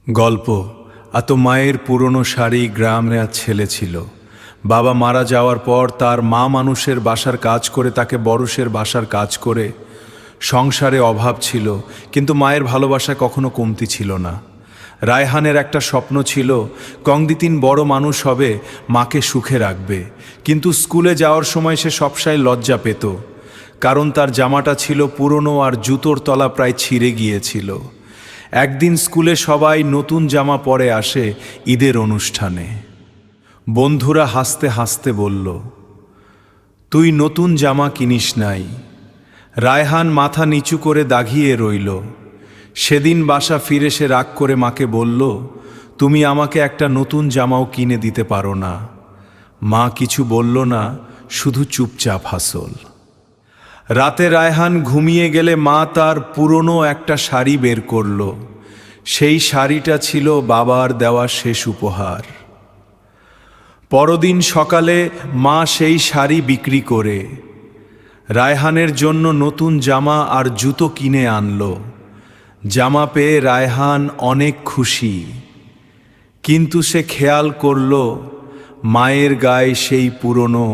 গল্প। মায়ের পুরনো শাড়ি গ্রামে এক ছেলে ছিল। বাবা মারা যাওয়ার পর তার মা মানুষের বাসার কাজ করে, তাকে বরষের বাসার কাজ করে। সংসারে অভাব ছিল, কিন্তু মায়ের ভালোবাসা কখনো কমতি ছিল না। রায়হানের একটা স্বপ্ন ছিল, কংদিতিন বড় মানুষ হবে, মাকে সুখে রাখবে। কিন্তু স্কুলে যাওয়ার সময় সে সবসময় লজ্জা পেত, কারণ তার জামাটা ছিল পুরনো আর জুতোর তলা প্রায় ছিঁড়ে গিয়েছিল। একদিন স্কুলে সবাই নতুন জামা পরে আসে ঈদের অনুষ্ঠানে। বন্ধুরা হাসতে হাসতে বলল, তুই নতুন জামা কিনিস নাই। রায়হান মাথা নিচু করে দাগিয়ে রইল। সেদিন বাসা ফিরে সে রাগ করে মাকে বলল, তুমি আমাকে একটা নতুন জামাও কিনে দিতে পারো না। মা কিছু বলল না, শুধু চুপচাপ হাসল। রাতে রায়হান ঘুমিয়ে গেলে মা তার পুরনো একটা শাড়ি বের করল। সেই শাড়িটা ছিল বাবার দেওয়া শেষ উপহার। পরদিন সকালে মা সেই শাড়ি বিক্রি করে রায়হানের জন্য নতুন জামা আর জুতো কিনে আনলো। জামা পেয়ে রায়হান অনেক খুশি, কিন্তু সে খেয়াল করল মায়ের গায়ে সেই পুরনো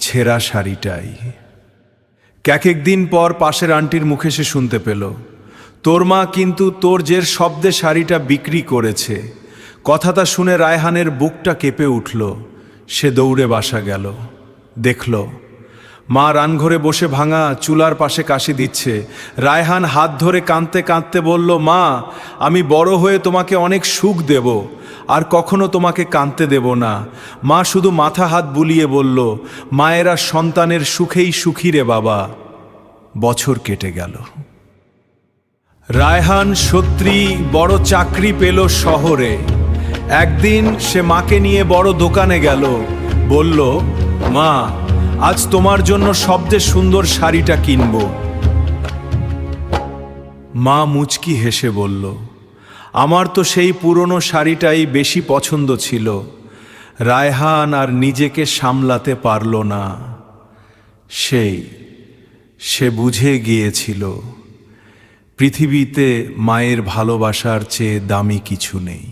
ছেঁড়া শাড়িটাই। কয়েক দিন পর পাশের আন্টির মুখে সে শুনতে পেল, তোর মা কিন্তু তোর জের শব্দে শাড়িটা বিক্রি করেছে। কথাটা শুনে রায়হানের বুকটা কেঁপে উঠল। সে দৌড়ে বাসা গেল, দেখল মা রান্নাঘরে বসে ভাঙা চুলার পাশে কাশি দিচ্ছে। রায়হান হাত ধরে কাঁদতে কাঁদতে বলল, মা, আমি বড় হয়ে তোমাকে অনেক সুখ দেব, আর কখনো তোমাকে কাঁদতে দেব না। মা শুধু মাথা হাত বুলিয়ে বলল, মায়েরা সন্তানের সুখেই সুখী রে বাবা। বছর কেটে গেল। রায়হান সত্যি বড় চাকরি পেল শহরে। একদিন সে মাকে নিয়ে বড় দোকানে গেল, বলল, মা, আজ তোমার জন্য সবচেয়ে সুন্দর শাড়িটা কিনব। মা মুচকি হেসে বলল, আমার তো সেই পুরনো শাড়িটাই বেশি পছন্দ ছিল। রায়হান আর নিজেকে সামলাতে পারল না। সে বুঝে গিয়েছিল পৃথিবীতে মায়ের ভালোবাসার চেয়ে দামি কিছু নেই।